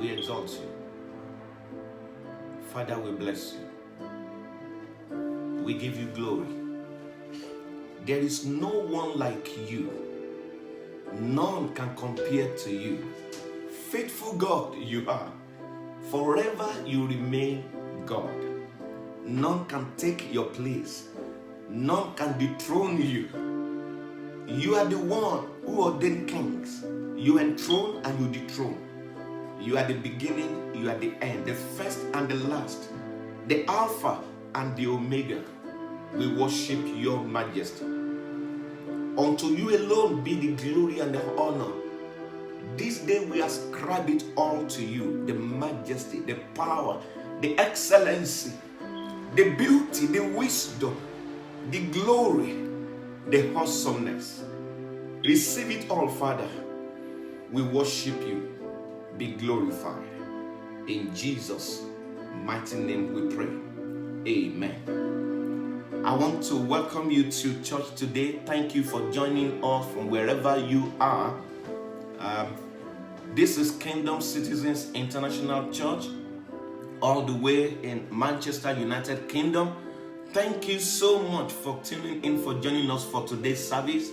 We exalt you. Father, we bless you. We give you glory. There is no one like you. None can compare to you. Faithful God you are. Forever you remain God. None can take your place. None can dethrone you. You are the one who ordained kings. You enthrone and you dethrone. You are the beginning, you are the end, the first and the last, the Alpha and the Omega. We worship your majesty. Unto you alone be the glory and the honor. This day we ascribe it all to you, the majesty, the power, the excellency, the beauty, the wisdom, the glory, the awesomeness. Receive it all, Father. We worship you. Be glorified. In Jesus' mighty name we pray. Amen. I want to welcome you to church today. Thank you for joining us from wherever you are. This is Kingdom Citizens International Church, all the way in Manchester, United Kingdom. Thank you so much for tuning in, for joining us for today's service.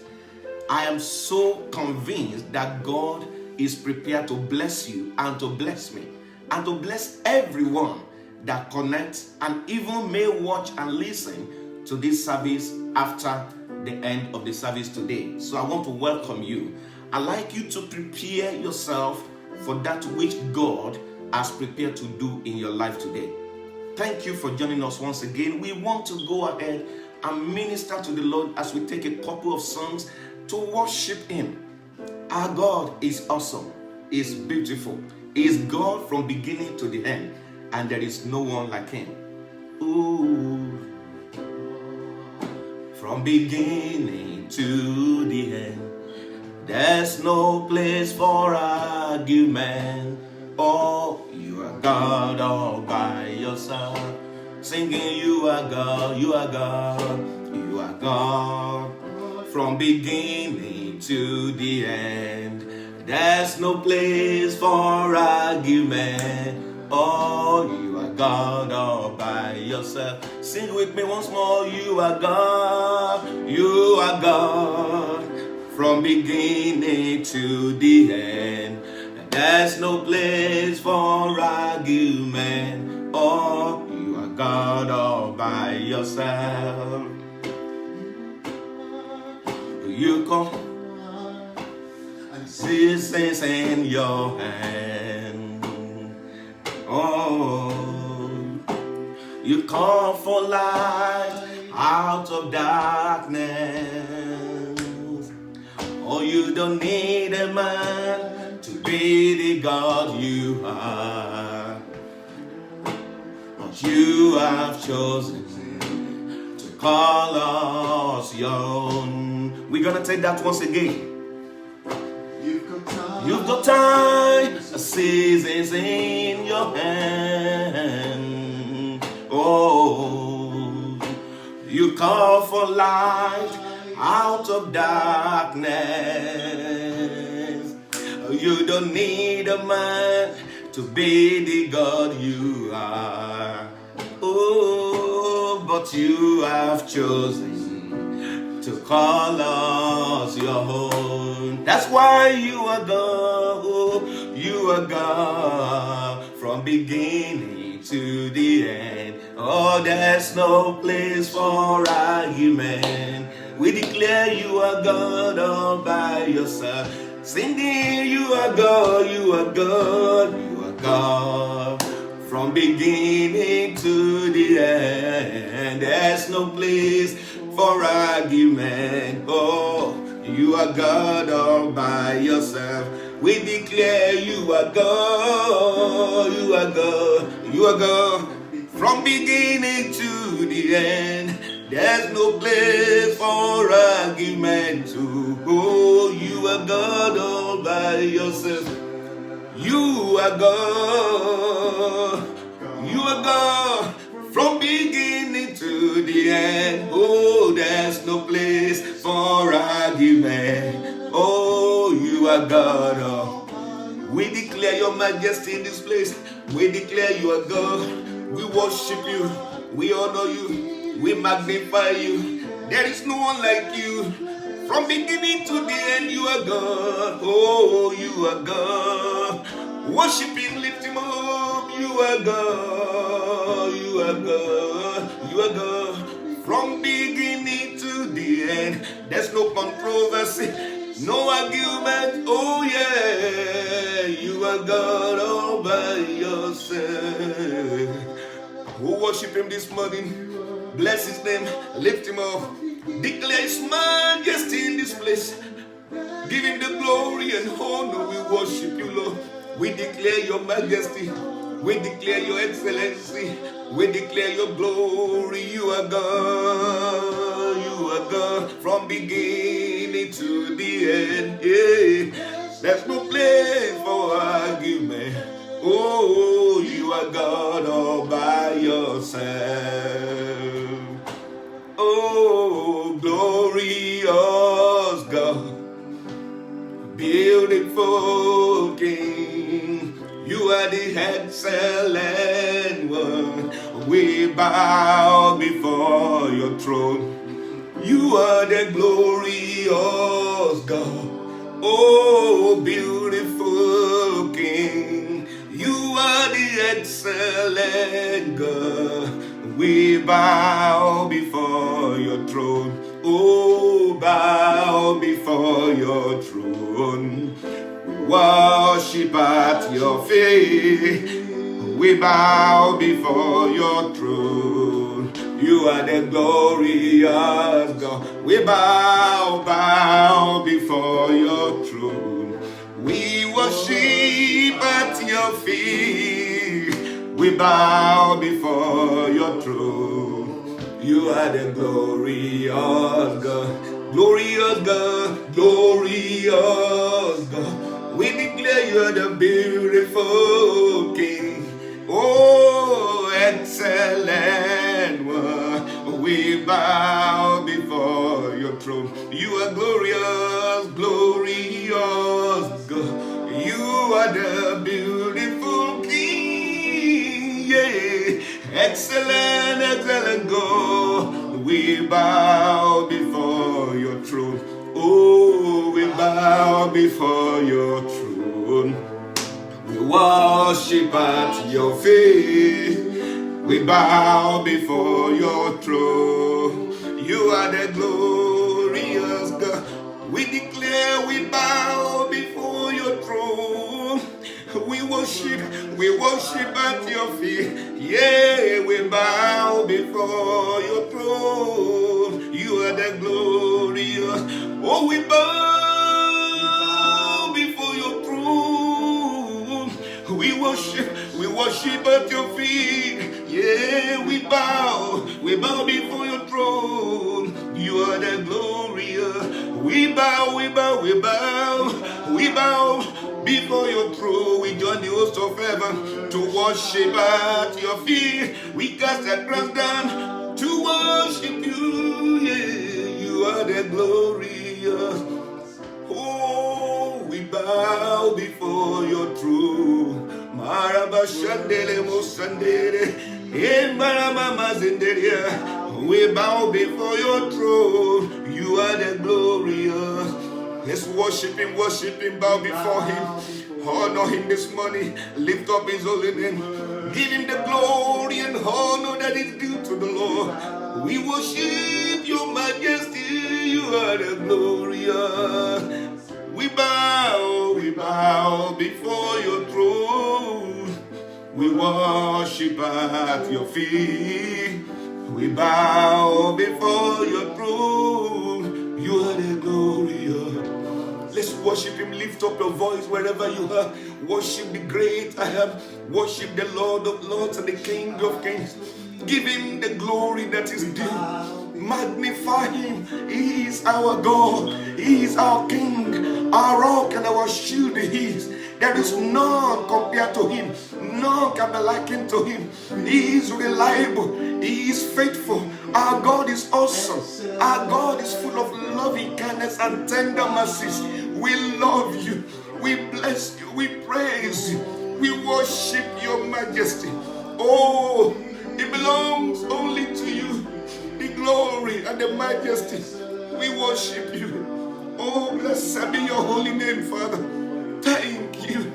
I am so convinced that God is prepared to bless you and to bless me and to bless everyone that connects and even may watch and listen to this service after the end of the service today. So I want to welcome you. I'd like you to prepare yourself for that which God has prepared to do in your life today. Thank you for joining us once again. We want to go ahead and minister to the Lord as we take a couple of songs to worship Him. Our God is awesome, is beautiful, is God from beginning to the end, and there is no one like Him. Ooh. From beginning to the end, there's no place for argument. Oh, you are God all by yourself. Singing, you are God, you are God, you are God. From beginning to the end, there's no place for argument. Oh, you are God all by yourself. Sing with me once more. You are God, you are God. From beginning to the end, there's no place for argument. Oh, you are God all by yourself. You come and seasons in your hand. Oh, you come for light out of darkness. Oh, you don't need a man to be the God you are, but you have chosen to call us your own. We're gonna take that once again. You've got time, seasons in your hand. Oh, you call for light out of darkness. You don't need a man to be the God you are. Oh, but you have chosen to call us your own. That's why you are God. You are God from beginning to the end. Oh, there's no place for argument. We declare you are God all by yourself. Singing, you are God, you are God, you are God. From beginning to the end, there's no place for argument. Oh, you are God all by yourself. We declare you are God, you are God, you are God. From beginning to the end, there's no place for argument to go. You are God all by yourself. You are God. You are God from beginning to the end. Oh, there's no place for argument. Oh, you are God. Oh, We declare your majesty in this place. We declare you are God. We worship you. We honor you. We magnify you. There is no one like you. From beginning to the end, you are God. Oh, you are God. Worship him, lift him up. You are God. You are God. You are God. From beginning to the end, there's no controversy, no argument. Oh yeah, you are God all by yourself. Who worship him this morning? Bless his name, lift him up, declare his majesty in this place. Give him the glory and honor. We worship you, Lord. We declare your majesty. We declare your excellency. We declare your glory. You are God. You are God from beginning to the end. Yeah. There's no place for argument. Oh, you are God all by yourself. Oh, glorious God, beautiful King, you are the excellent one. We bow before your throne. You are the glorious God. Oh, beautiful King, you are the excellent God. We bow before your throne. Oh, bow before your throne. Worship at your feet. We bow before your throne. You are the glorious God. We bow before your throne. We worship at your feet. We bow before your throne. You are the glorious God. Glorious God. Glorious God. We declare you are the beautiful King. Oh, excellent one. We bow before your throne. You are glorious, glorious God. You are the beautiful King. Yeah. Excellent, excellent God. We bow before your throne. Oh, we bow before your throne. We worship at your feet. We bow before your throne. You are the glorious God. We declare we bow before your throne. We worship at your feet. Yeah, we bow before your throne. You are the glorious. Oh, we bow before your throne. We worship at your feet. Yeah, we bow before your throne. You are the glorious. We bow before your throne. We join the host of heaven to worship at your feet. We cast our crowns down to worship you. Yeah, you are the glorious. Oh, we bow before your throne. Maraba shandele mosandere, embarama mazenderia. We bow before your throne. You are the glorious. Let's worship him, bow before him. Honor him this morning. Lift up his holy name. Give him the glory and honor that is due to the Lord. We worship your majesty. You are the glorious. We bow before your throne. We worship at your feet. We bow before your throne. You are the glorious. Let's worship him. Lift up your voice wherever you are. Worship the great I am. Worship the Lord of Lords and the King of Kings. Give him the glory that is due. Magnify him. He is our God. He is our King, our rock and our shield. He is. There is none compared to him. None can be likened to him. He is reliable. He is faithful. Our God is awesome. Our God is full of loving kindness and tender mercies. We love you. We bless you. We praise you. We worship your majesty. Oh, it belongs only to you. The glory and the majesty. We worship you. Oh, blessed be your holy name, Father. Thank you.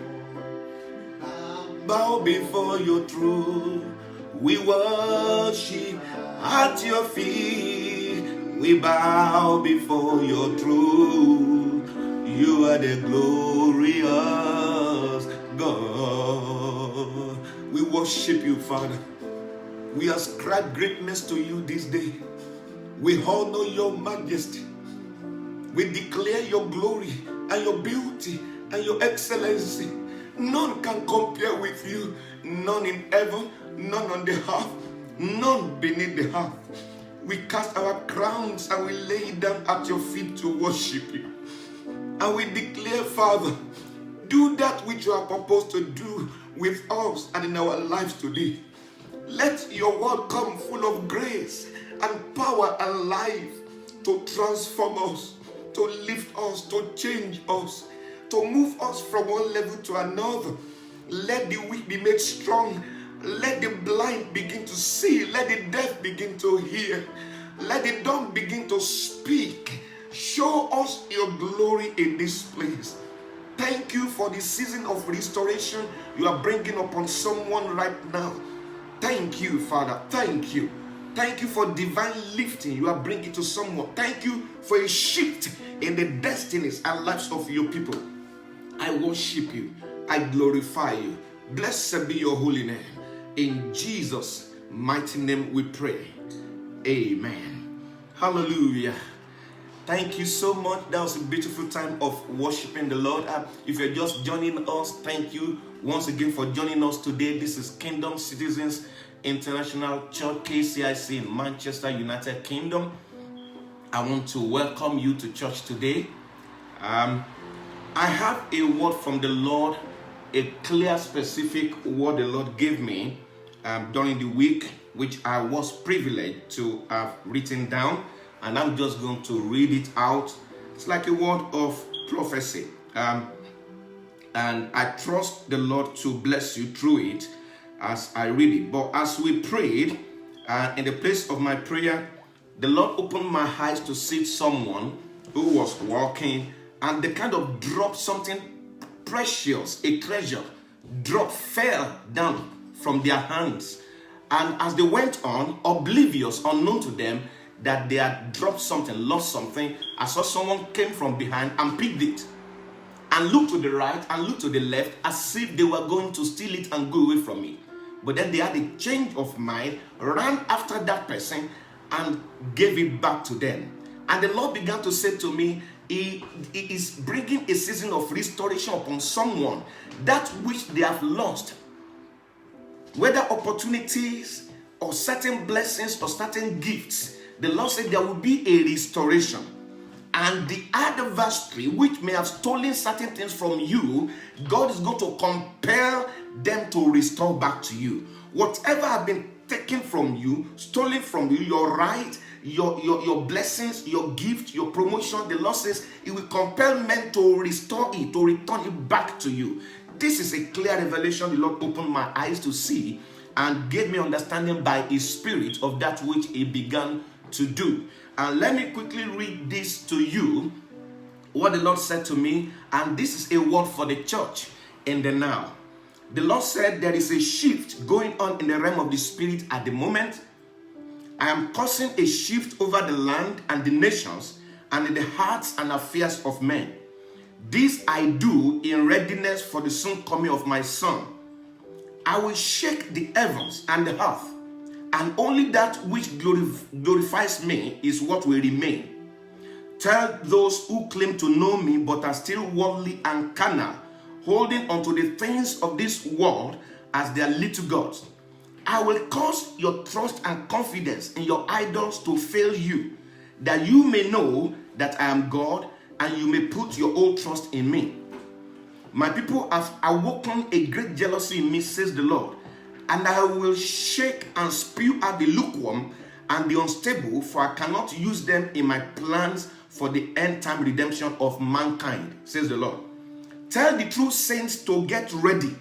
Bow before your throne. We worship at your feet. We bow before your throne. You are the glorious God. We worship you, Father. We ascribe greatness to you this day. We honor your majesty. We declare your glory and your beauty and your excellency. None can compare with you. None in heaven, none on the earth, none beneath the earth. We cast our crowns and we lay them at your feet to worship you. And we declare, Father, do that which you are proposed to do with us and in our lives today. Let your word come full of grace and power and life to transform us, to lift us, to change us, to move us from one level to another. Let the weak be made strong. Let the blind begin to see. Let the deaf begin to hear. Let the dumb begin to speak. Show us your glory in this place. Thank you for the season of restoration you are bringing upon someone right now. Thank you, Father. Thank you. Thank you for divine lifting you are bringing to someone. Thank you for a shift in the destinies and lives of your people. I worship you. I glorify you. Blessed be your holy name. In Jesus' mighty name we pray. Amen. Hallelujah. Thank you so much. That was a beautiful time of worshiping the Lord. If you're just joining us, thank you once again for joining us today. This is Kingdom Citizens International Church, KCIC in Manchester, United Kingdom. I want to welcome you to church today. I have a word from the Lord, a clear, specific word the Lord gave me during the week, which I was privileged to have written down, and I'm just going to read it out. It's like a word of prophecy, and I trust the Lord to bless you through it as I read it. But as we prayed, in the place of my prayer, the Lord opened my eyes to see someone who was walking, and they kind of dropped something precious, a treasure, fell down from their hands. And as they went on, oblivious, unknown to them, that they had dropped something, lost something, I saw someone came from behind and picked it, and looked to the right and looked to the left as if they were going to steal it and go away from me. But then they had a change of mind, ran after that person and gave it back to them. And the Lord began to say to me, He is bringing a season of restoration upon someone. That which they have lost, whether opportunities or certain blessings or certain gifts, the Lord said there will be a restoration. And the adversary, which may have stolen certain things from you, God is going to compel them to restore back to you. Whatever has been taken from you, stolen from you, your right, your blessings, your gift, your promotion, the Lord says He will compel men to restore it, to return it back to you. This is a clear revelation the Lord opened my eyes to see and gave me understanding by His Spirit of that which He began to do. And let me quickly read this to you, what the Lord said to me, and this is a word for the church in the now. The Lord said there is a shift going on in the realm of the Spirit at the moment. I am causing a shift over the land and the nations and in the hearts and affairs of men. This I do in readiness for the soon coming of my Son. I will shake the heavens and the earth, and only that which glorifies me is what will remain. Tell those who claim to know me but are still worldly and carnal, holding onto the things of this world as their little gods. I will cause your trust and confidence in your idols to fail you, that you may know that I am God, and you may put your whole trust in me. My people have awoken a great jealousy in me, says the Lord, and I will shake and spew out the lukewarm, and the unstable, for I cannot use them in my plans for the end time redemption of mankind, says the Lord. Tell the true saints to get ready,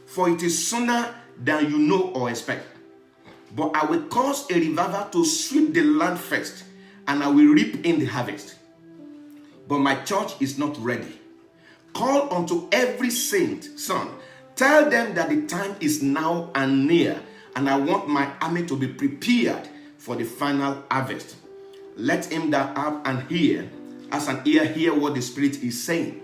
for it is sooner than you know or expect. But I will cause a revival to sweep the land first, and I will reap in the harvest. But my church is not ready. Call unto every saint, son. Tell them that the time is now and near, and I want my army to be prepared for the final harvest. Let him that have an ear, as an ear, hear what the Spirit is saying.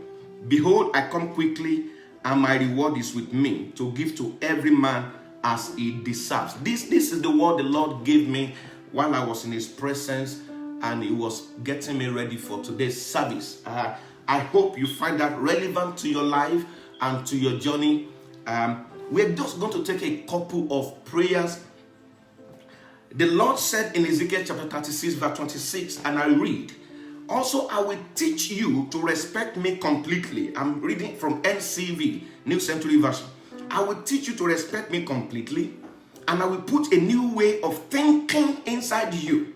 Behold, I come quickly, and my reward is with me, to give to every man as he deserves. This is the word the Lord gave me while I was in his presence, and he was getting me ready for today's service. I hope you find that relevant to your life and to your journey. We're just going to take a couple of prayers. The Lord said in Ezekiel chapter 36 verse 26, and I read, also I will teach you to respect me completely. I'm reading from NCV, New Century Version. I will teach you to respect me completely, and I will put a new way of thinking inside you.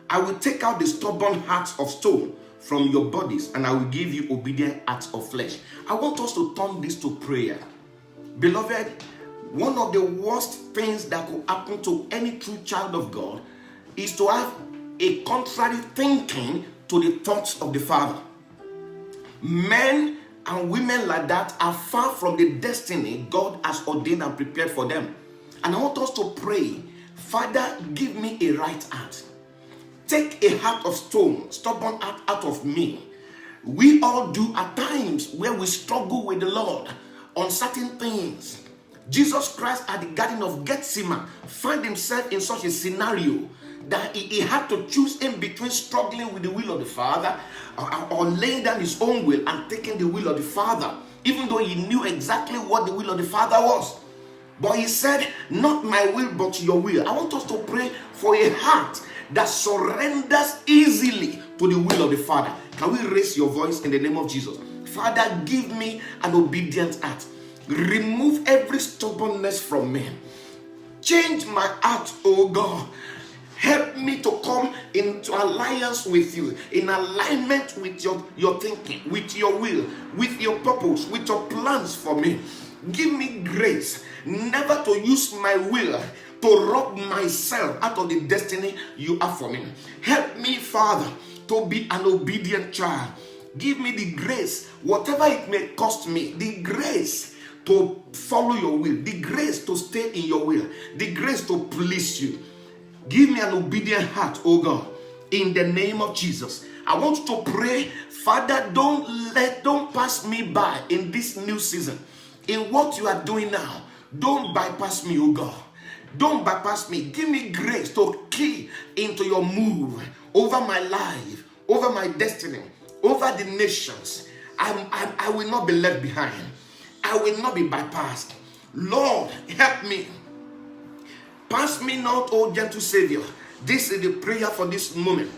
I will take out the stubborn hearts of stone from your bodies, and I will give you obedient hearts of flesh. I want us to turn this to prayer. Beloved, one of the worst things that could happen to any true child of God is to have a contrary thinking to the thoughts of the Father. Men and women like that are far from the destiny God has ordained and prepared for them. And I want us to pray, Father, give me a right heart. Take a heart of stone, stubborn heart out of me. We all do at times where we struggle with the Lord on certain things. Jesus Christ at the Garden of Gethsemane found himself in such a scenario that he had to choose in between struggling with the will of the Father or laying down his own will and taking the will of the Father, even though he knew exactly what the will of the Father was. But he said, not my will, but your will. I want us to pray for a heart that surrenders easily to the will of the Father. Can we raise your voice in the name of Jesus? Father, give me an obedient heart. Remove every stubbornness from me. Change my heart, oh God. Help me to come into alliance with you, in alignment with your thinking, with your will, with your purpose, with your plans for me. Give me grace never to use my will to rob myself out of the destiny you have for me. Help me, Father, to be an obedient child. Give me the grace, whatever it may cost me, the grace to follow your will, the grace to stay in your will, the grace to please you. Give me an obedient heart, oh God, in the name of Jesus. I want you to pray, Father, don't pass me by in this new season. In what you are doing now, don't bypass me, oh God. Don't bypass me. Give me grace to key into your move over my life, over my destiny, over the nations. I will not be left behind. I will not be bypassed. Lord, help me. Pass me not, O gentle Savior. This is the prayer for this moment.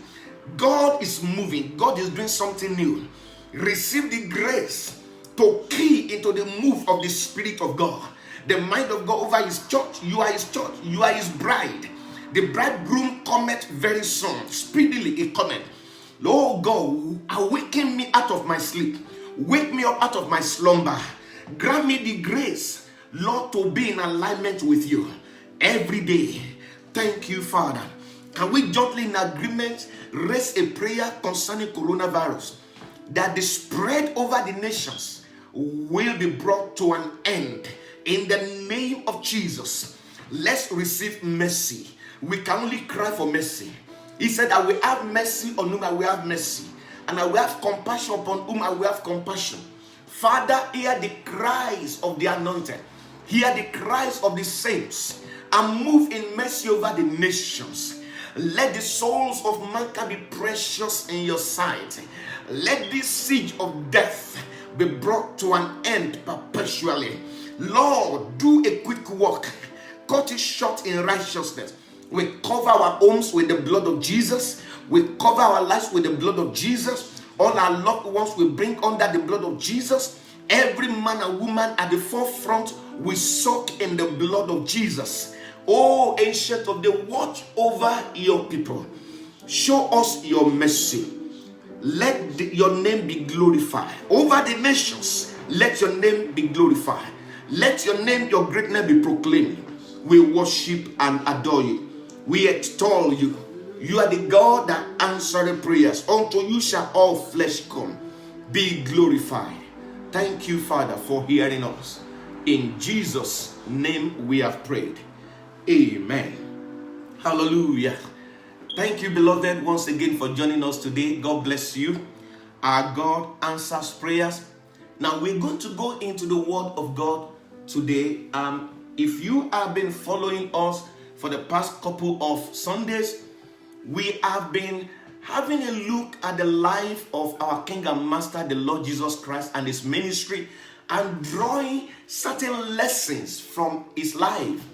God is moving. God is doing something new. Receive the grace to key into the move of the Spirit of God. The mind of God over his church. You are his church. You are his bride. The bridegroom cometh very soon. Speedily he cometh. Lord God, awaken me out of my sleep. Wake me up out of my slumber. Grant me the grace, Lord, to be in alignment with you every day. Thank you, Father. Can we jointly in agreement raise a prayer concerning coronavirus, that the spread over the nations will be brought to an end in the name of Jesus? Let's receive mercy. We can only cry for mercy. He said, I will have mercy on whom I will have mercy, and I will have compassion upon whom I will have compassion. Father, hear the cries of the anointed. Hear the cries of the saints, and move in mercy over the nations. Let the souls of mankind be precious in your sight. Let this siege of death be brought to an end perpetually. Lord, do a quick work. Cut it short in righteousness. We cover our homes with the blood of Jesus. We cover our lives with the blood of Jesus. All our loved ones we bring under the blood of Jesus. Every man and woman at the forefront we soak in the blood of Jesus. Oh, Ancient of Days, watch over your people. Show us your mercy. Let your name be glorified. Over the nations, let your name be glorified. Let your name, your greatness be proclaimed. We worship and adore you. We extol you. You are the God that answered prayers. Unto you shall all flesh come. Be glorified. Thank you, Father, for hearing us. In Jesus' name we have prayed. Amen. Hallelujah. Thank you, beloved, once again for joining us today. God bless you. Our God answers prayers. Now we're going to go into the Word of God today. If you have been following us for the past couple of Sundays, we have been having a look at the life of our King and Master, the Lord Jesus Christ, and his ministry, and drawing certain lessons from his life.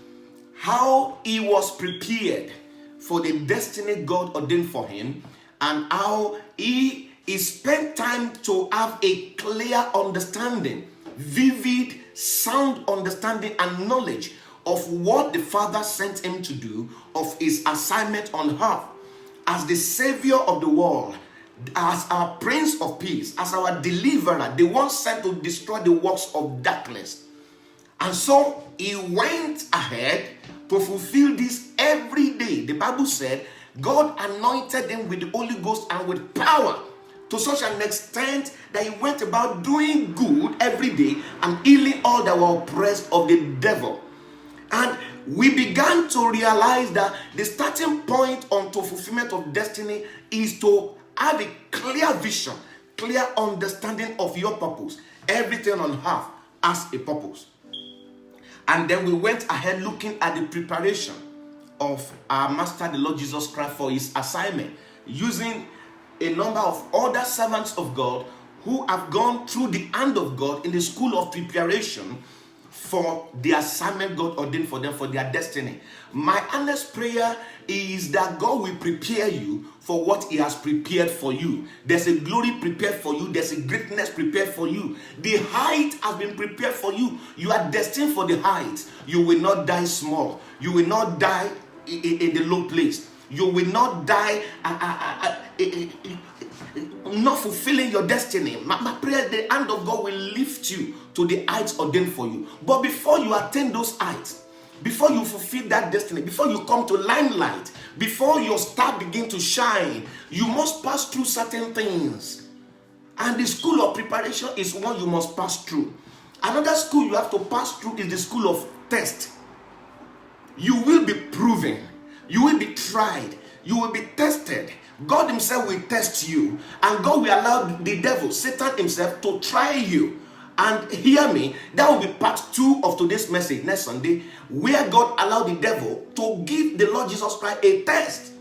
How he was prepared for the destiny God ordained for him, and how he spent time to have a clear understanding, vivid, sound understanding and knowledge of what the Father sent him to do, of his assignment on earth as the Savior of the world, as our Prince of Peace, as our deliverer, the one sent to destroy the works of darkness. And so he went ahead to fulfill this every day. The Bible said God anointed him with the Holy Ghost and with power, to such an extent that he went about doing good every day and healing all that were oppressed of the devil. And we began to realize that the starting point unto fulfillment of destiny is to have a clear vision, clear understanding of your purpose. Everything on earth has a purpose. And then we went ahead looking at the preparation of our Master, the Lord Jesus Christ, for his assignment, using a number of other servants of God who have gone through the hand of God in the school of preparation for the assignment God ordained for them, for their destiny. My earnest prayer is that God will prepare you for what he has prepared for you. There's a glory prepared for you. There's a greatness prepared for you. The height has been prepared for you. You are destined for the height. You will not die small. You will not die in the low place. You will not die not fulfilling your destiny. My prayer, the hand of God will lift you to the heights ordained for you. But before you attain those heights, before you fulfill that destiny, before you come to limelight, before your star begin to shine, you must pass through certain things. And the school of preparation is one you must pass through. Another school you have to pass through is the school of test. You will be proven. You will be tried. You will be tested. God himself will test you. And God will allow the devil, Satan himself, to try you. And hear me, that will be part 2 of today's message next Sunday, where God allowed the devil to give the Lord Jesus Christ a test.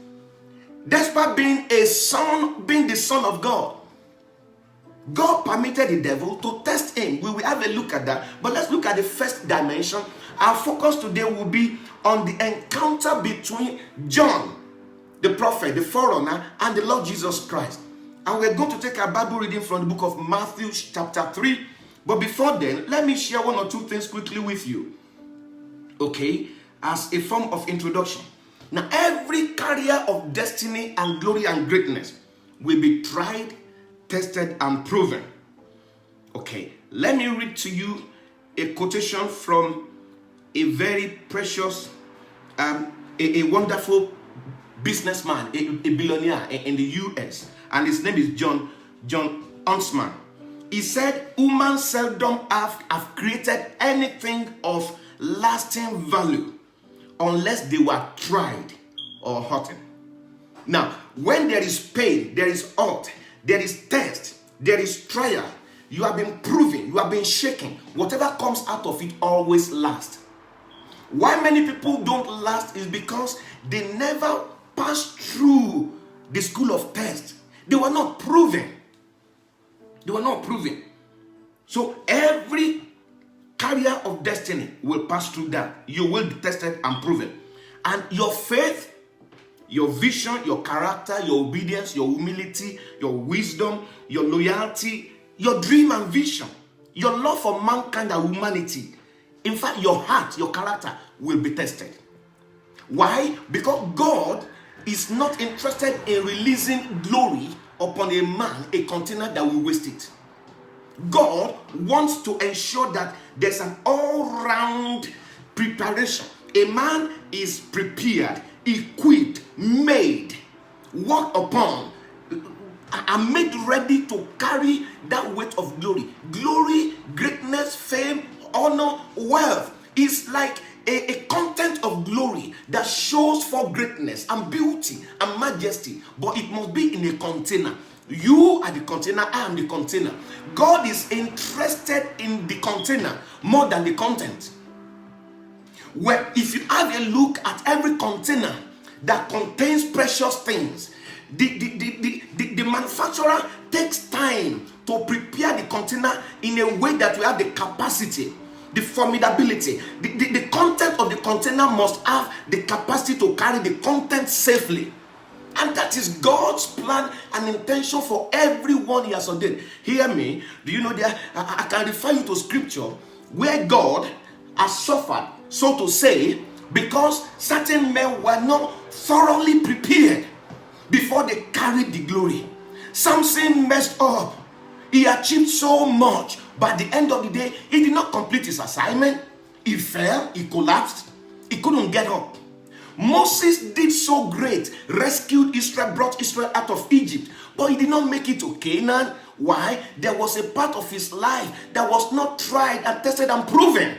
Despite being a son, being the Son of God, God permitted the devil to test him. We will have a look at that. But let's look at the first dimension. Our focus today will be on the encounter between John, the prophet, the forerunner, and the Lord Jesus Christ. And we're going to take our Bible reading from the book of Matthew chapter 3. But before then, let me share one or two things quickly with you. Okay? As a form of introduction. Now, every carrier of destiny and glory and greatness will be tried, tested, and proven. Okay? Let me read to you a quotation from a very precious, a wonderful businessman, a billionaire in the US. And his name is John Huntsman. He said, "Humans seldom have created anything of lasting value unless they were tried or hurting." Now, when there is pain, there is hurt, there is test, there is trial, you have been proven, you have been shaken, whatever comes out of it always lasts. Why many people don't last is because they never passed through the school of test. They were not proven. They were not proven. So every carrier of destiny will pass through that. You will be tested and proven. And your faith, your vision, your character, your obedience, your humility, your wisdom, your loyalty, your dream and vision, your love for mankind and humanity, in fact, your heart, your character will be tested. Why? Because God is not interested in releasing glory upon a man, a container that will waste it. God wants to ensure that there's an all-round preparation. A man is prepared, equipped, made, worked upon, and made ready to carry that weight of glory. Glory, greatness, fame, honor, wealth is like a content of glory that shows for greatness and beauty and majesty, but it must be in a container. You are the container, I am the container. God is interested in the container more than the content. Well, if you have a look at every container that contains precious things, the manufacturer takes time to prepare the container in a way that we have the capacity, the formidability. The content of the container must have the capacity to carry the content safely. And that is God's plan and intention for everyone He has ordained. Hear me. Do you know that I can refer you to scripture where God has suffered, so to say, because certain men were not thoroughly prepared before they carried the glory. Samson messed up. He achieved so much, but at the end of the day, he did not complete his assignment. He fell, he collapsed, he couldn't get up. Moses did so great, rescued Israel, brought Israel out of Egypt, but he did not make it to Canaan. Why? There was a part of his life that was not tried and tested and proven.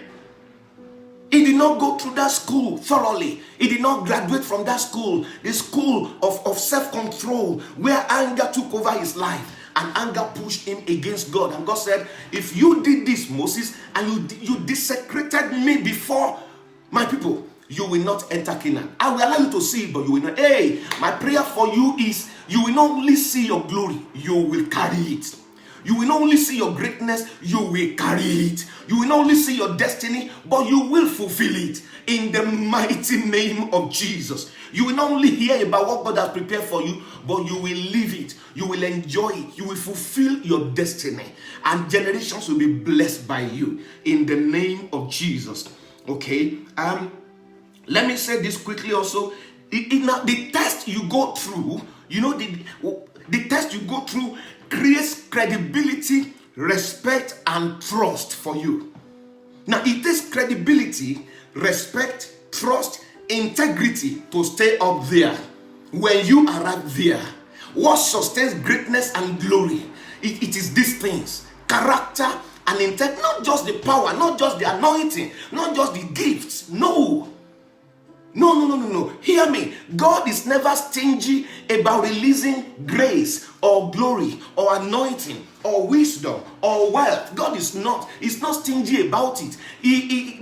He did not go through that school thoroughly. He did not graduate from that school, the school of self-control, where anger took over his life. And anger pushed him against God. And God said, if you did this, Moses, and you desecrated me before my people, you will not enter Canaan. I will allow you to see it, but you will not. Hey, my prayer for you is you will not only see your glory, you will carry it. You will not only see your greatness, you will carry it. You will not only see your destiny, but you will fulfill it in the mighty name of Jesus. You will not only hear about what God has prepared for you, but you will live it. You will enjoy it. You will fulfill your destiny. And generations will be blessed by you in the name of Jesus. Okay? Let me say this quickly also. The test you go through, the test you go through creates credibility, respect, and trust for you. Now, it takes credibility, respect, trust, integrity to stay up there. When you arrive there, what sustains greatness and glory? It is these things: character and integrity. Not just the power, not just the anointing, not just the gifts. No. Hear me. God is never stingy about releasing grace or glory or anointing or wisdom or wealth. God is not. He's not stingy about it.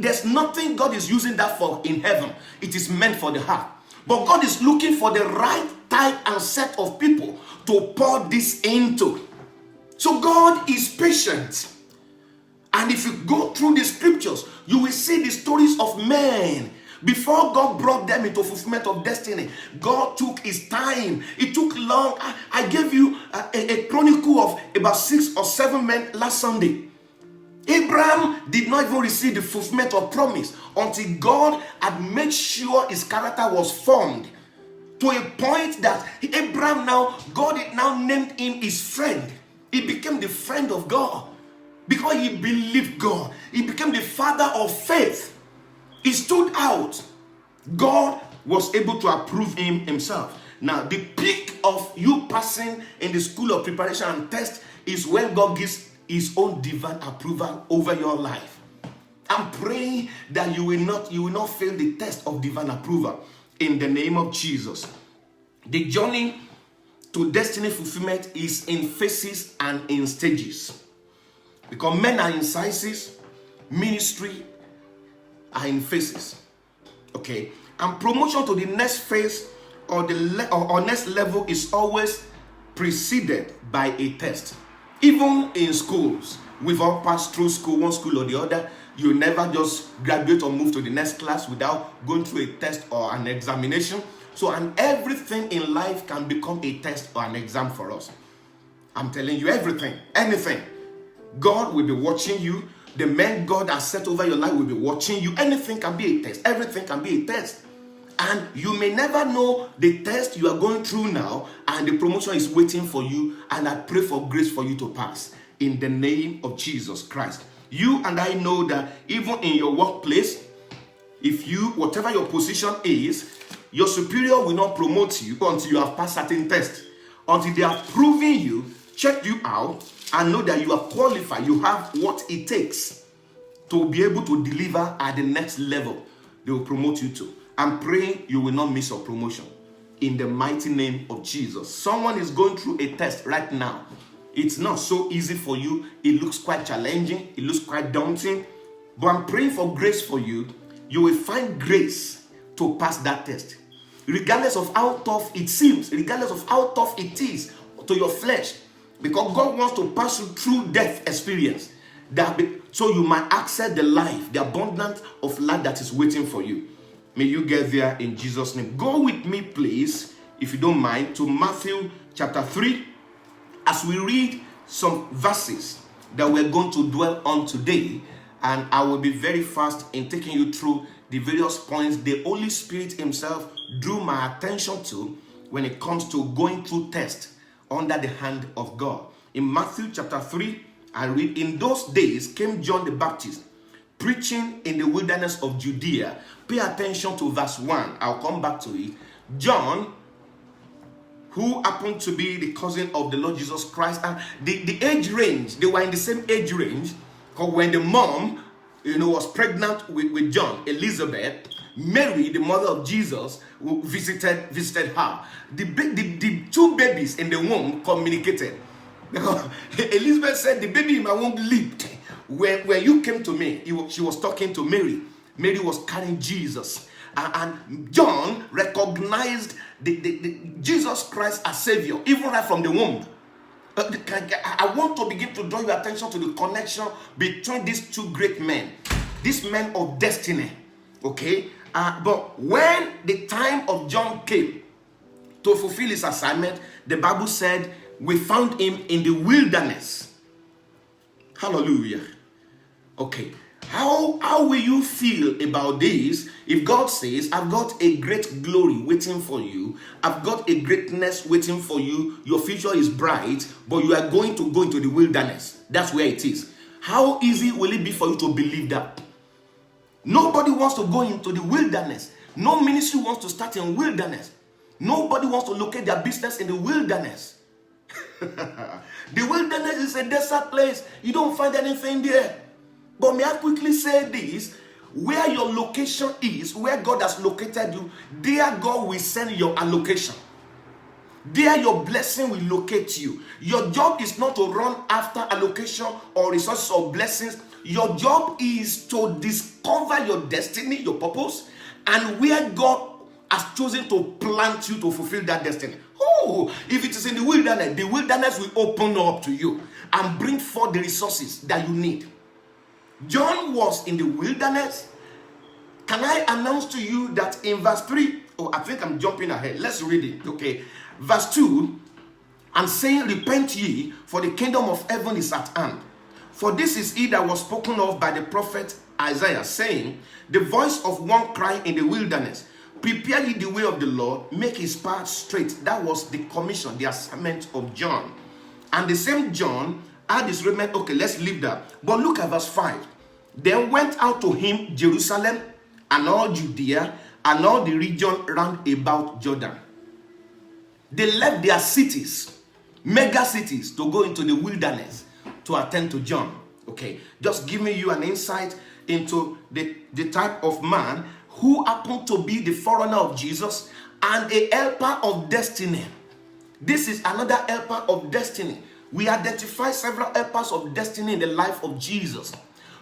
There's nothing God is using that for in heaven. It is meant for the heart. But God is looking for the right type and set of people to pour this into. So God is patient. And if you go through the scriptures, you will see the stories of men. Before God brought them into fulfillment of destiny, God took his time. It took long. I gave you a chronicle of about 6 or 7 men last Sunday. Abraham did not even receive the fulfillment of promise until God had made sure his character was formed to a point that Abraham God had now named him his friend. He became the friend of God because he believed God. He became the father of faith. He stood out. God was able to approve him himself. Now, the peak of you passing in the school of preparation and test is when God gives his own divine approval over your life. I'm praying that you will not fail the test of divine approval in the name of Jesus. The journey to destiny fulfillment is in phases and in stages. Because men are in sizes, ministry are in phases. Okay? And promotion to the next phase or next level is always preceded by a test. Even in schools, we've all passed through school, one school or the other. You never just graduate or move to the next class without going through a test or an examination. So, and everything in life can become a test or an exam for us. I'm telling you, everything, anything. God will be watching you. The men God has set over your life will be watching you. Anything can be a test. Everything can be a test. And you may never know the test you are going through now, and the promotion is waiting for you. And I pray for grace for you to pass in the name of Jesus Christ. You and I know that even in your workplace, if you, whatever your position is, your superior will not promote you until you have passed certain tests. Until they have proven you, checked you out, and know that you are qualified, you have what it takes to be able to deliver at the next level they will promote you to. I'm praying you will not miss your promotion in the mighty name of Jesus. Someone is going through a test right now. It's not so easy for you. It looks quite challenging. It looks quite daunting. But I'm praying for grace for you. You will find grace to pass that test. Regardless of how tough it seems, regardless of how tough it is to your flesh. Because God wants to pass you through death experience. So you might access the life, the abundance of life that is waiting for you. May you get there in Jesus' name. Go with me, please, if you don't mind, to Matthew chapter 3, as we read some verses that we're going to dwell on today. And I will be very fast in taking you through the various points the Holy Spirit himself drew my attention to when it comes to going through tests under the hand of God. In Matthew chapter 3, I read, in those days came John the Baptist, preaching in the wilderness of Judea. Pay attention to verse 1. I'll come back to it. John, who happened to be the cousin of the Lord Jesus Christ, and the age range, they were in the same age range, because when the mom, was pregnant with John, Elizabeth, Mary, the mother of Jesus, visited her. The two babies in the womb communicated. Elizabeth said, the baby in my womb leaped. When you came to me, she was talking to Mary. Mary was carrying Jesus. And John recognized the Jesus Christ as Savior, even right from the womb. I want to begin to draw your attention to the connection between these two great men. These men of destiny. Okay? But when the time of John came to fulfill his assignment, the Bible said, we found him in the wilderness. Hallelujah. Okay. How will you feel about this if God says, I've got a great glory waiting for you. I've got a greatness waiting for you. Your future is bright, but you are going to go into the wilderness. That's where it is. How easy will it be for you to believe that? Nobody wants to go into the wilderness. No ministry wants to start in wilderness. Nobody wants to locate their business in the wilderness. The wilderness is a desert place. You don't find anything there. But may I quickly say this? Where your location is, where God has located you, there God will send your allocation. There your blessing will locate you. Your job is not to run after allocation or resources or blessings. Your job is to discover your destiny, your purpose, and where God has chosen to plant you to fulfill that destiny. Oh, if it is in the wilderness will open up to you and bring forth the resources that you need. John was in the wilderness. Can I announce to you that in verse 3, I think I'm jumping ahead. Let's read it. Okay. Verse 2, and saying, repent ye, for the kingdom of heaven is at hand. For this is he that was spoken of by the prophet Isaiah, saying, the voice of one crying in the wilderness, prepare ye the way of the Lord, make his path straight. That was the commission, the assignment of John. And the same John had this remnant. Okay, let's leave that. But look at verse 5. Then went out to him Jerusalem and all Judea and all the region round about Jordan. They left their cities, mega cities, to go into the wilderness to attend to John. Okay, just giving you an insight into the type of man who happened to be the forerunner of Jesus and a helper of destiny. This is another helper of destiny. We identify several helpers of destiny in the life of Jesus.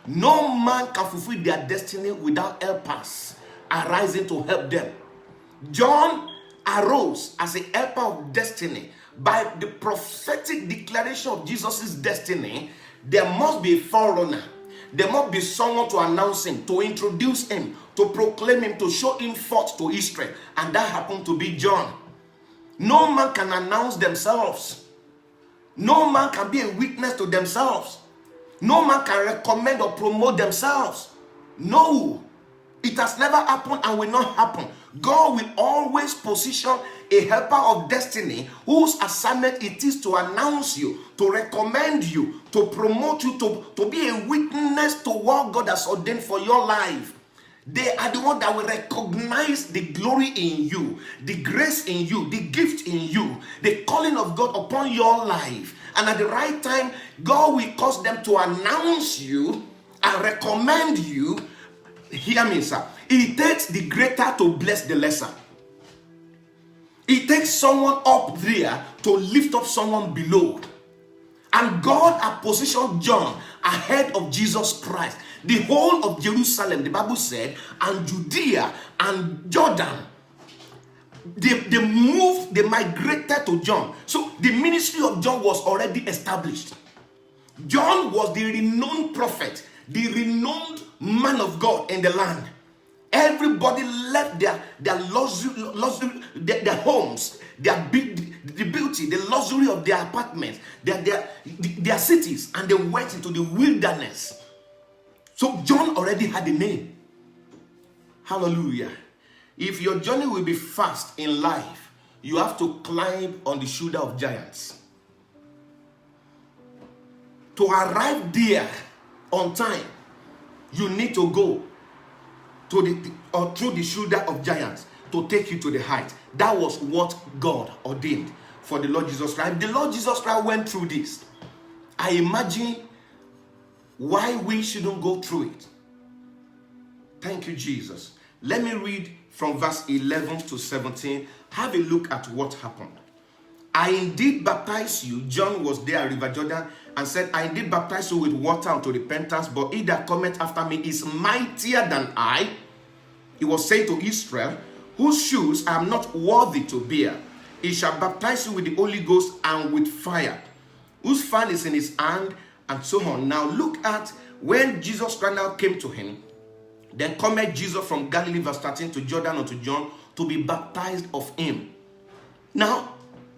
No man can fulfill their destiny without helpers arising to help them. John arose as a helper of destiny. By the prophetic declaration of Jesus' destiny, there must be a forerunner. There must be someone to announce him, to introduce him, to proclaim him, to show him forth to Israel. And that happened to be John. No man can announce themselves. No man can be a witness to themselves. No man can recommend or promote themselves. No. It has never happened and will not happen. God will always position a helper of destiny whose assignment it is to announce you, to recommend you, to promote you, to be a witness to what God has ordained for your life. They are the one that will recognize the glory in you, the grace in you, the gift in you, the calling of God upon your life. And at the right time, God will cause them to announce you and recommend you. Hear me, sir. It takes the greater to bless the lesser. It takes someone up there to lift up someone below. And God had positioned John ahead of Jesus Christ. The whole of Jerusalem, the Bible said, and Judea and Jordan, they migrated to John. So the ministry of John was already established. John was the renowned prophet, the renowned man of God in the land. Everybody left their luxury, their homes, the beauty, the luxury of their apartments, their cities, and they went into the wilderness. So John already had a name. Hallelujah. If your journey will be fast in life, you have to climb on the shoulder of giants. To arrive there on time, you need to go through the shoulder of giants to take you to the height. That was what God ordained for the Lord Jesus Christ. The Lord Jesus Christ went through this. I imagine why we shouldn't go through it. Thank you, Jesus. Let me read from verse 11 to 17. Have a look at what happened. I indeed baptize you. John was there at River Jordan and said, I indeed baptize you with water unto repentance, but he that cometh after me is mightier than I. He was saying to Israel, whose shoes I am not worthy to bear. He shall baptize you with the Holy Ghost and with fire, whose fan is in his hand, and so on. Now look at when Jesus Christ now came to him. Then cometh Jesus from Galilee, verse 13, to Jordan unto John to be baptized of him. Now,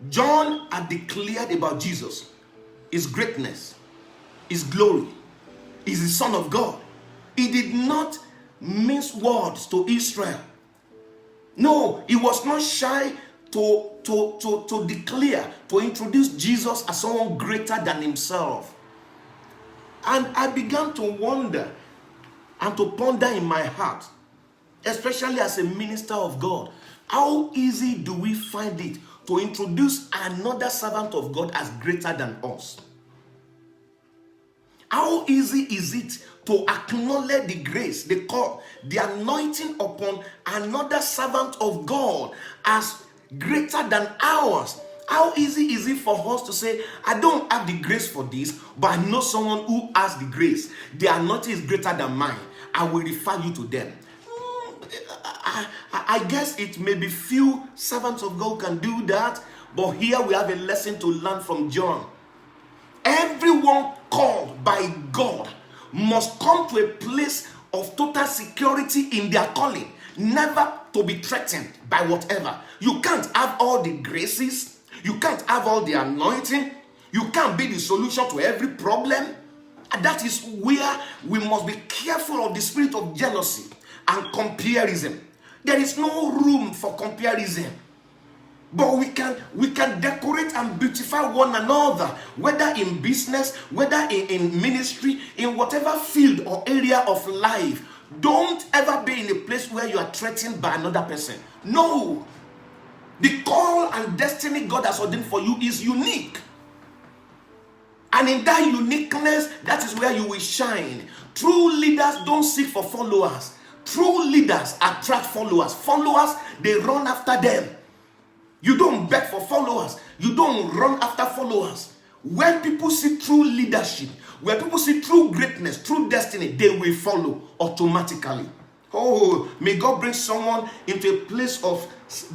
John had declared about Jesus, his greatness, his glory, is the Son of God. He did not mince words to Israel. No, he was not shy to declare, to introduce Jesus as someone greater than himself. And I began to wonder and to ponder in my heart, especially as a minister of God, how easy do we find it to introduce another servant of God as greater than us? How easy is it to acknowledge the grace, the call, the anointing upon another servant of God as greater than ours? How easy is it for us to say, I don't have the grace for this, but I know someone who has the grace. The anointing is greater than mine. I will refer you to them. I guess it may be few servants of God can do that, but here we have a lesson to learn from John. Everyone called by God must come to a place of total security in their calling, never to be threatened by whatever. You can't have all the graces. You can't have all the anointing. You can't be the solution to every problem. And that is where we must be careful of the spirit of jealousy and comparison. There is no room for comparison. But we can decorate and beautify one another, whether in business, whether in ministry, in whatever field or area of life. Don't ever be in a place where you are threatened by another person. No. The call and destiny God has ordained for you is unique. And in that uniqueness, that is where you will shine. True leaders don't seek for followers. True leaders attract followers. Followers, they run after them. You don't beg for followers. You don't run after followers. When people see true leadership, when people see true greatness, true destiny, they will follow automatically. Oh, may God bring someone into a place of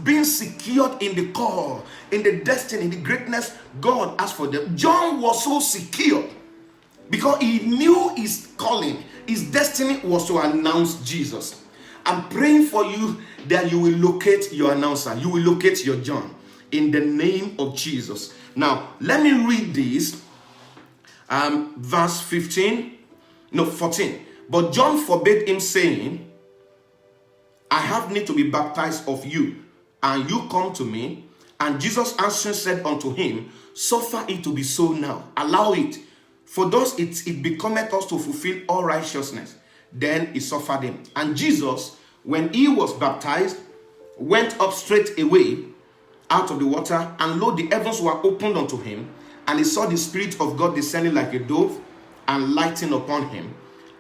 being secured in the call, in the destiny, in the greatness God has for them. John was so secure because he knew his calling. His destiny was to announce Jesus. I'm praying for you that you will locate your announcer. You will locate your John in the name of Jesus. Now, let me read this. Verse 14. But John forbade him, saying, I have need to be baptized of you, and you come to me. And Jesus answering said unto him, suffer it to be so now. Allow it. For thus it becometh us to fulfill all righteousness. Then he suffered him. And Jesus, when he was baptized, went up straight away out of the water, and lo, the heavens were opened unto him, and he saw the Spirit of God descending like a dove and lighting upon him.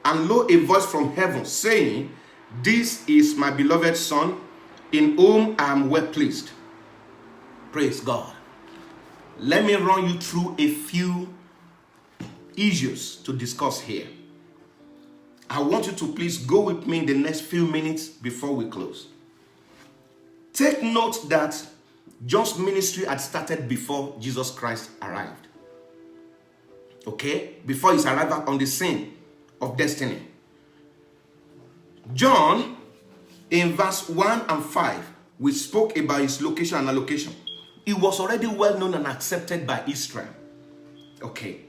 And lo, a voice from heaven saying, this is my beloved Son, in whom I am well pleased. Praise God. Let me run you through a few issues to discuss here. I want you to please go with me in the next few minutes before we close. Take note that John's ministry had started before Jesus Christ arrived. Okay? Before his arrival on the scene of destiny. John, in verse 1 and 5, we spoke about his location and allocation. He was already well known and accepted by Israel. Okay.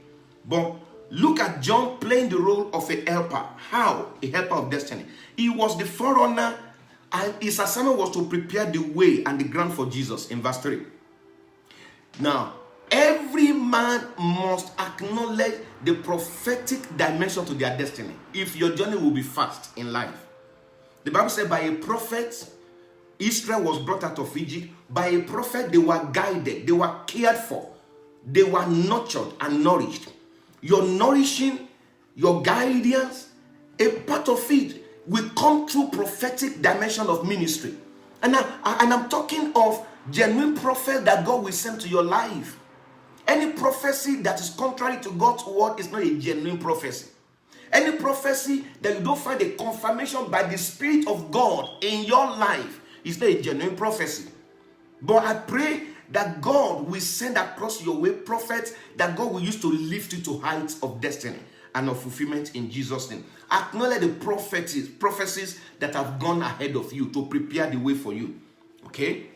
But look at John playing the role of a helper. How? A helper of destiny. He was the forerunner, and his assignment was to prepare the way and the ground for Jesus in verse 3. Now, every man must acknowledge the prophetic dimension to their destiny if your journey will be fast in life. The Bible said by a prophet, Israel was brought out of Egypt. By a prophet, they were guided, they were cared for, they were nurtured and nourished. Your nourishing, your guidance, a part of it will come through prophetic dimension of ministry. And I'm talking of genuine prophet that God will send to your life. Any prophecy that is contrary to God's word is not a genuine prophecy. Any prophecy that you don't find a confirmation by the Spirit of God in your life is not a genuine prophecy. But I pray that God will send across your way prophets that God will use to lift you to heights of destiny and of fulfillment in Jesus' name. Acknowledge the prophecies that have gone ahead of you to prepare the way for you. Okay?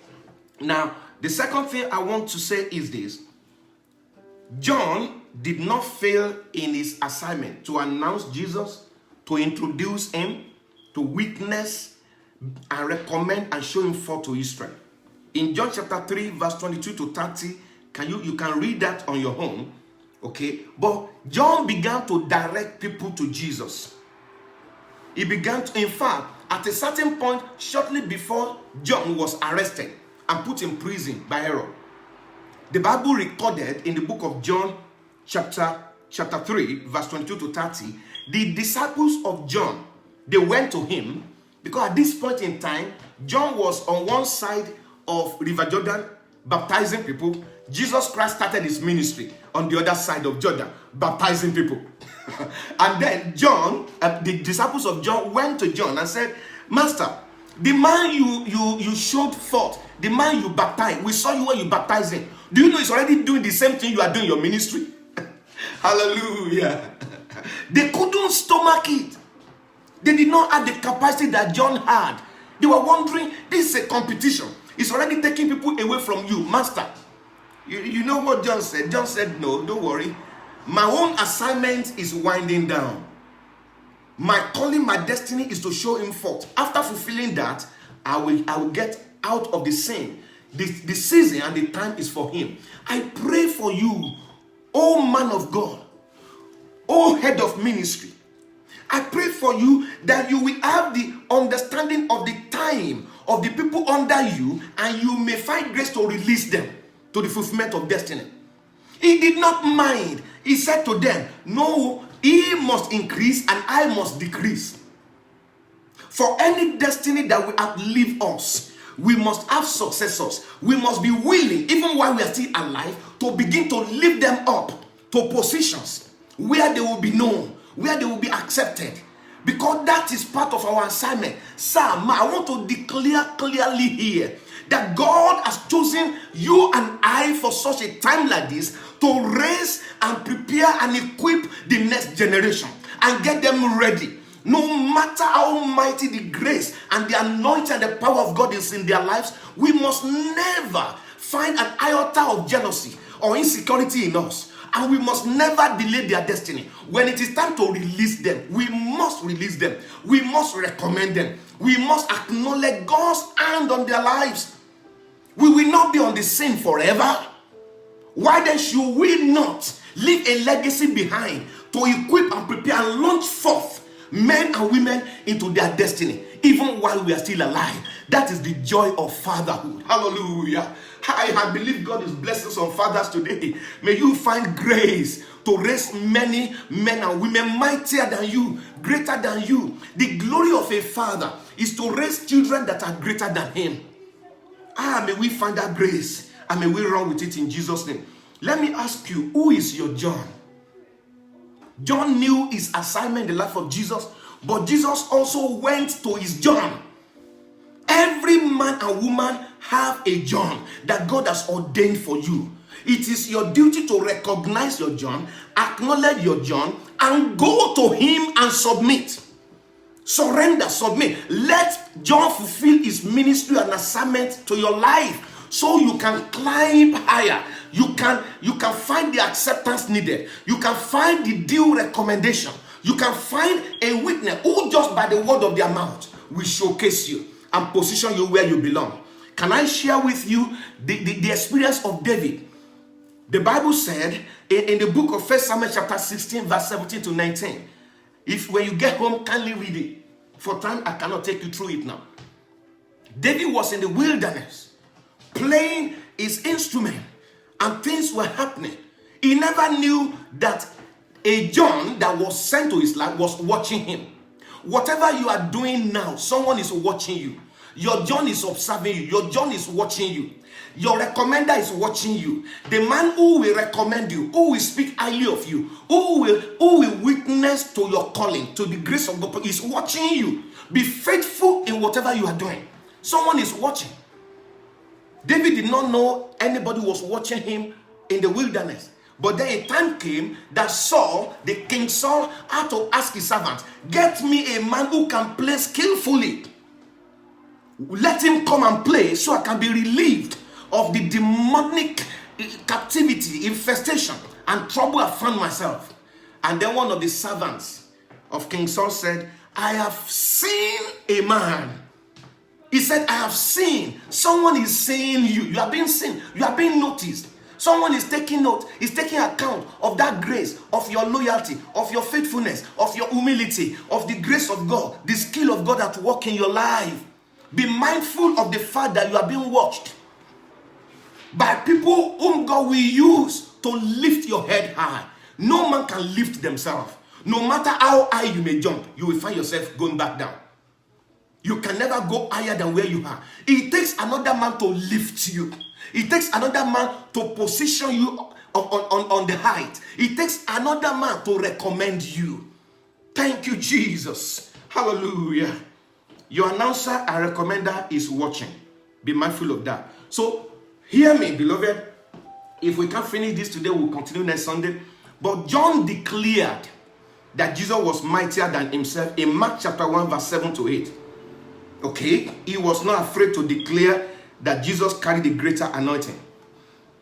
Now, the second thing I want to say is this. John did not fail in his assignment to announce Jesus, to introduce him, to witness and recommend and show him forth to Israel. In John chapter 3, verse 22 to 30, you can read that on your own. Okay? But John began to direct people to Jesus. He began to, in fact, at a certain point, shortly before John was arrested and put in prison by Herod, the Bible recorded in the book of John chapter 3, verse 22 to 30, the disciples of John, they went to him because at this point in time, John was on one side of River Jordan baptizing people. Jesus Christ started his ministry on the other side of Jordan baptizing people. And then John, the disciples of John went to John and said, Master, the man you showed forth, the man you baptized, we saw you when you baptized him. Do you know he's already doing the same thing you are doing in your ministry? Hallelujah. They couldn't stomach it. They did not have the capacity that John had. They were wondering, this is a competition. It's already taking people away from you, Master. You know what John said? John said, no, don't worry. My own assignment is winding down. My calling, my destiny is to show him forth. After fulfilling that, I will get out of the scene. The season and the time is for him. I pray for you, oh man of God, oh head of ministry. I pray for you that you will have the understanding of the time of the people under you, and you may find grace to release them to the fulfillment of destiny. He did not mind. He said to them, no, he must increase and I must decrease. For any destiny that will outlive us, we must have successors. We must be willing, even while we are still alive, to begin to lift them up to positions where they will be known, where they will be accepted. Because that is part of our assignment. Sir, I want to declare clearly here that God has chosen you and I for such a time like this to raise and prepare and equip the next generation and get them ready. No matter how mighty the grace and the anointing and the power of God is in their lives, we must never find an iota of jealousy or insecurity in us. And we must never delay their destiny. When it is time to release them, we must must release them. We must recommend them. We must acknowledge God's hand on their lives. We will not be on the scene forever. Why then should we not leave a legacy behind to equip and prepare and launch forth men and women into their destiny, even while we are still alive? That is the joy of fatherhood. Hallelujah. I believe God is blessing some fathers today. May you find grace to raise many men and women mightier than you, greater than you. The glory of a father is to raise children that are greater than him. May we find that grace and may we run with it in Jesus' name. Let me ask you, who is your John? John knew his assignment in the life of Jesus, but Jesus also went to his John. Every man and woman have a John that God has ordained for you. It is your duty to recognize your John, acknowledge your John, and go to him and submit. Surrender, submit. Let John fulfill his ministry and assignment to your life so you can climb higher. You can find the acceptance needed. You can find the due recommendation. You can find a witness who just by the word of their mouth will showcase you and position you where you belong. Can I share with you the experience of David? The Bible said in the book of 1 Samuel chapter 16 verse 17 to 19. When you get home, kindly read it. For time, I cannot take you through it now. David was in the wilderness playing his instrument and things were happening. He never knew that a John that was sent to his life was watching him. Whatever you are doing now, someone is watching you. Your John is observing you. Your John is watching you. Your recommender is watching you. The man who will recommend you, who will speak highly of you, who will witness to your calling, to the grace of God, is watching you. Be faithful in whatever you are doing. Someone is watching. David did not know anybody was watching him in the wilderness. But then a time came that Saul, the King Saul, had to ask his servant, get me a man who can play skillfully. Let him come and play so I can be relieved of the demonic captivity, infestation, and trouble I found myself. And then one of the servants of King Saul said, I have seen a man. He said, I have seen. Someone is seeing you. You are being seen. You are being noticed. Someone is taking note, is taking account of that grace, of your loyalty, of your faithfulness, of your humility, of the grace of God, the skill of God at work in your life. Be mindful of the fact that you are being watched by people whom God will use to lift your head high. No man can lift themselves. No matter how high you may jump, you will find yourself going back down. You can never go higher than where you are. It takes another man to lift you. It takes another man to position you on the height. It takes another man to recommend you. Thank you, Jesus. Hallelujah. Your announcer and recommender is watching. Be mindful of that. So, hear me, beloved. If we can't finish this today, we'll continue next Sunday. But John declared that Jesus was mightier than himself in Mark chapter 1, verse 7 to 8. Okay? He was not afraid to declare that Jesus carried the greater anointing.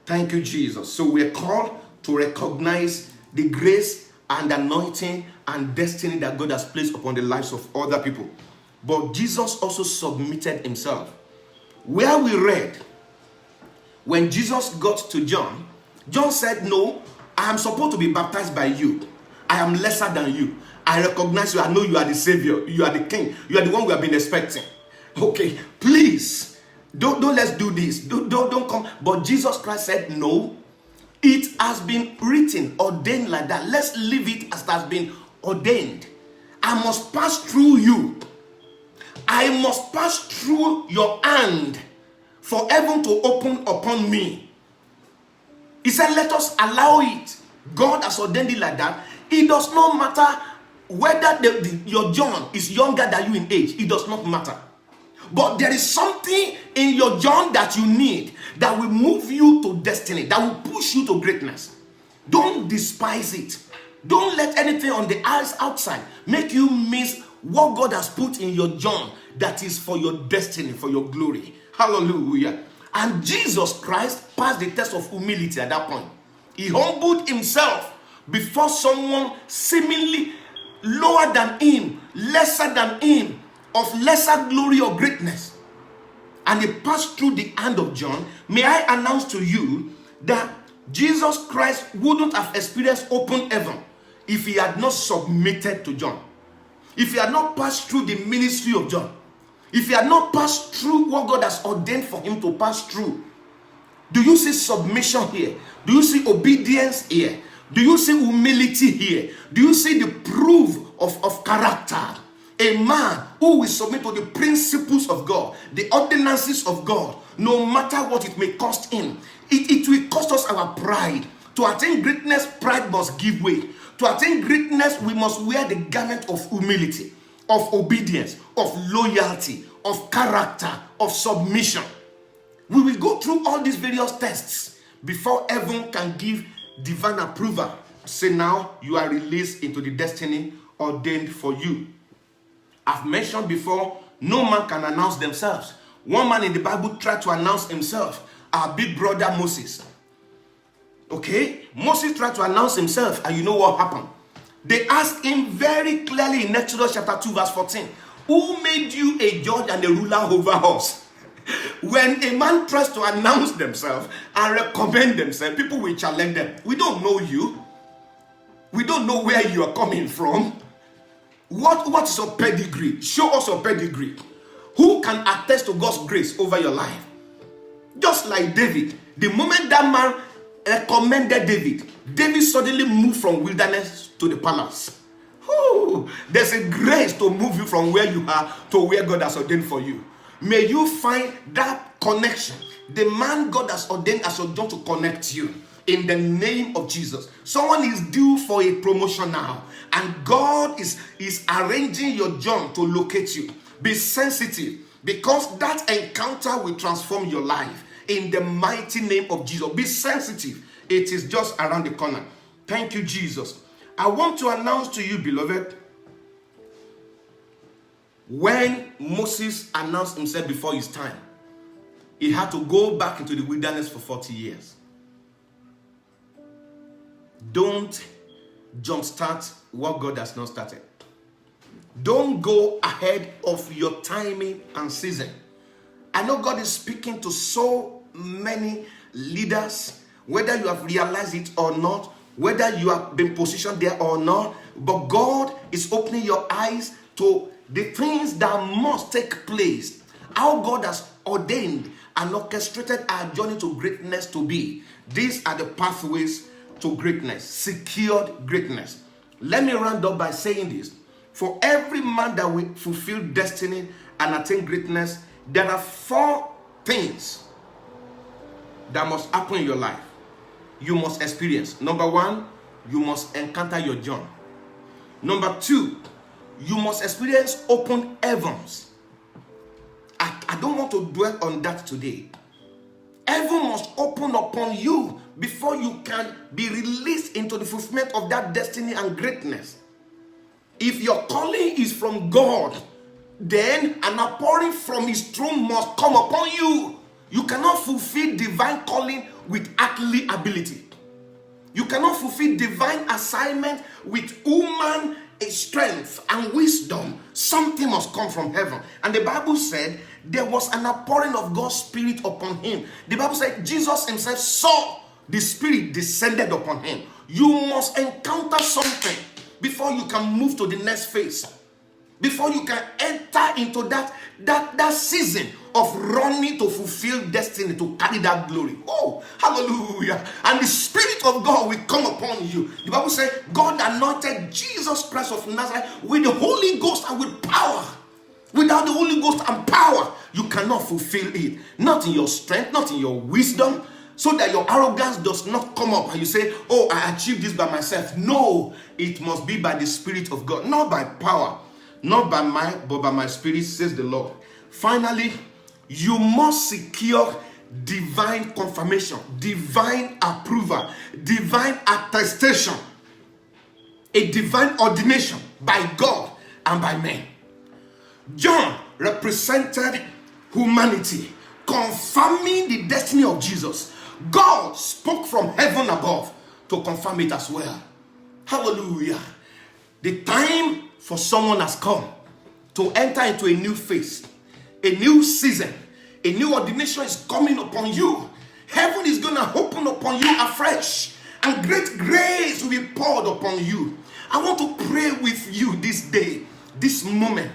Thank you, Jesus. So we're called to recognize the grace and anointing and destiny that God has placed upon the lives of other people. But Jesus also submitted himself. Where we read, when Jesus got to John, John said, no, I am supposed to be baptized by you. I am lesser than you. I recognize you. I know you are the Savior. You are the King. You are the one we have been expecting. Okay, please, don't let's do this. Don't come. But Jesus Christ said, no, it has been written, ordained like that. Let's leave it as it has been ordained. I must pass through you. I must pass through your hand for heaven to open upon me. He said, let us allow it. God has ordained it like that. It does not matter whether your John is younger than you in age. It does not matter. But there is something in your John that you need that will move you to destiny, that will push you to greatness. Don't despise it. Don't let anything on the eyes outside make you miss what God has put in your John that is for your destiny, for your glory. Hallelujah. And Jesus Christ passed the test of humility at that point. He humbled himself before someone seemingly lower than him, lesser than him, of lesser glory or greatness, and he passed through the hand of John, may I announce to you that Jesus Christ wouldn't have experienced open heaven if he had not submitted to John, if he had not passed through the ministry of John, if he had not passed through what God has ordained for him to pass through. Do you see submission here? Do you see obedience here? Do you see humility here? Do you see the proof of character? A man who will submit to the principles of God, the ordinances of God, no matter what it may cost him. It will cost us our pride. To attain greatness, pride must give way. To attain greatness, we must wear the garment of humility, of obedience, of loyalty, of character, of submission. We will go through all these various tests before heaven can give divine approval. Say, now you are released into the destiny ordained for you. I've mentioned before, no man can announce themselves. One man in the Bible tried to announce himself, our big brother Moses. Okay? Moses tried to announce himself, and you know what happened? They asked him very clearly in Exodus chapter 2 verse 14, who made you a judge and a ruler over us? When a man tries to announce themselves and recommend themselves, people will challenge them. We don't know you. We don't know where you are coming from. What is your pedigree? Show us your pedigree. Who can attest to God's grace over your life? Just like David. The moment that man recommended David, David suddenly moved from wilderness to the palace. There's a grace to move you from where you are to where God has ordained for you. May you find that connection. The man God has ordained as your job to connect you. In the name of Jesus. Someone is due for a promotion now, and God is arranging your job to locate you. Be sensitive, because that encounter will transform your life in the mighty name of Jesus. Be sensitive. It is just around the corner. Thank you, Jesus. I want to announce to you, beloved, when Moses announced himself before his time, he had to go back into the wilderness for 40 years. Don't jumpstart what God has not started. Don't go ahead of your timing and season. I know God is speaking to so many leaders, whether you have realized it or not, whether you have been positioned there or not, but God is opening your eyes to the things that must take place, how God has ordained and orchestrated our journey to greatness to be. These are the pathways to greatness, secured greatness. Let me round up by saying this. For every man that will fulfill destiny and attain greatness, there are 4 things that must happen in your life. You must experience. Number 1, you must encounter your John. Number 2, you must experience open heavens. I don't want to dwell on that today. Heaven must open upon you before you can be released into the fulfillment of that destiny and greatness. If your calling is from God, then an outpouring from his throne must come upon you. You cannot fulfill divine calling with earthly ability. You cannot fulfill divine assignment with human strength and wisdom. Something must come from heaven. And the Bible said there was an outpouring of God's Spirit upon him. The Bible said Jesus himself saw the Spirit descended upon him. You must encounter something before you can move to the next phase. Before you can enter into that season of running to fulfill destiny, to carry that glory. Oh, hallelujah. And the Spirit of God will come upon you. The Bible says God anointed Jesus Christ of Nazareth with the Holy Ghost and with power. Without the Holy Ghost and power, you cannot fulfill it. Not in your strength, not in your wisdom, so that your arrogance does not come up and you say, oh, I achieved this by myself. No, it must be by the Spirit of God, not by power. Not by might, but by my Spirit, says the Lord. Finally, you must secure divine confirmation, divine approval, divine attestation, a divine ordination by God and by men. John represented humanity, confirming the destiny of Jesus. God spoke from heaven above to confirm it as well. Hallelujah. The time for someone has come to enter into a new phase, a new season, a new ordination is coming upon you. Heaven is going to open upon you afresh, and great grace will be poured upon you. I want to pray with you this day, this moment,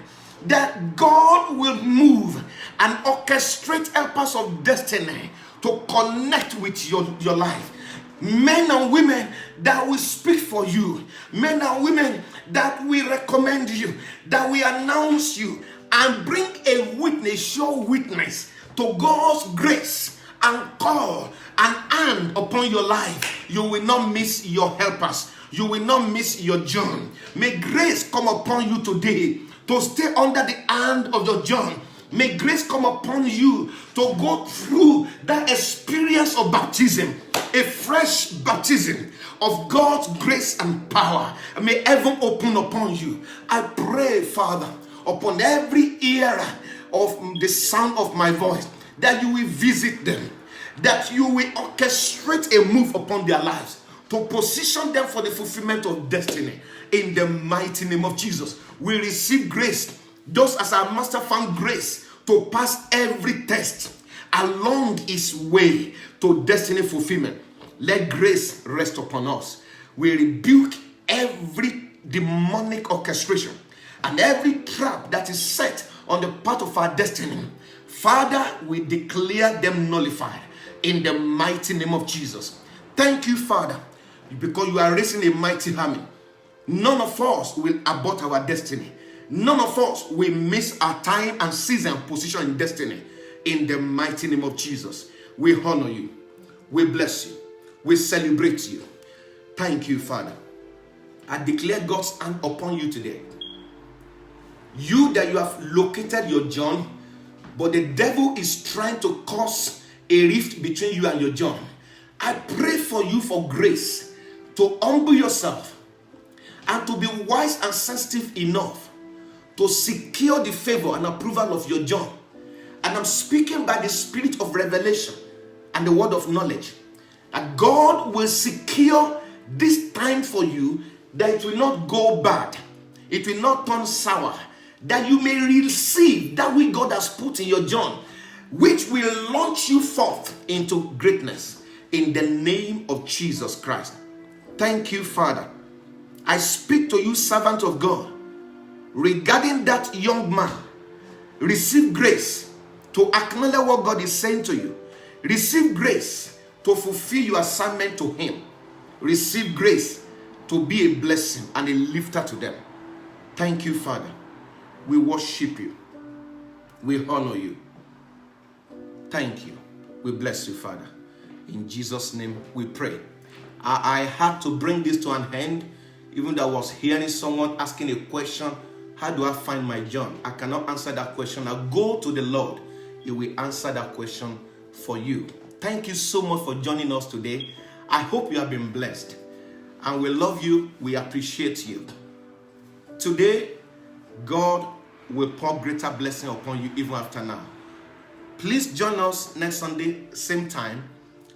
that God will move and orchestrate helpers of destiny to connect with your life. Men and women that will speak for you, men and women that will recommend you, that will announce you and bring a witness, sure witness to God's grace and call and hand upon your life. You will not miss your helpers. You will not miss your John. May grace come upon you today to stay under the hand of your John. May grace come upon you to go through that experience of baptism, a fresh baptism of God's grace and power. May heaven open upon you. I pray, Father, upon every ear of the sound of my voice, that you will visit them, that you will orchestrate a move upon their lives to position them for the fulfillment of destiny. In the mighty name of Jesus, we receive grace, just as our Master found grace to pass every test along his way to destiny fulfillment. Let grace rest upon us. We rebuke every demonic orchestration and every trap that is set on the path of our destiny. Father, we declare them nullified in the mighty name of Jesus. Thank you, Father, because you are raising a mighty army. None of us will abort our destiny. None of us will miss our time and season and position in destiny. In the mighty name of Jesus, we honor you. We bless you. We celebrate you. Thank you, Father. I declare God's hand upon you today. You that you have located your John, but the devil is trying to cause a rift between you and your John. I pray for you for grace to humble yourself and to be wise and sensitive enough to secure the favor and approval of your John. And I'm speaking by the spirit of revelation and the word of knowledge, that God will secure this time for you, that it will not go bad, it will not turn sour, that you may receive that which God has put in your John, which will launch you forth into greatness in the name of Jesus Christ. Thank you, Father. I speak to you, servant of God, regarding that young man. Receive grace to acknowledge what God is saying to you. Receive grace to fulfill your assignment to him. Receive grace to be a blessing and a lifter to them. Thank you, Father. We worship you. We honor you. Thank you. We bless you, Father. In Jesus' name we pray. I had to bring this to an end, even though I was hearing someone asking a question, how do I find my John? I cannot answer that question. Now go to the Lord. He will answer that question for you. Thank you so much for joining us today. I hope you have been blessed. And we love you. We appreciate you. Today, God will pour greater blessing upon you even after now. Please join us next Sunday, same time.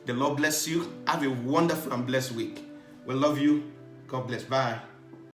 The Lord bless you. Have a wonderful and blessed week. We love you. God bless. Bye.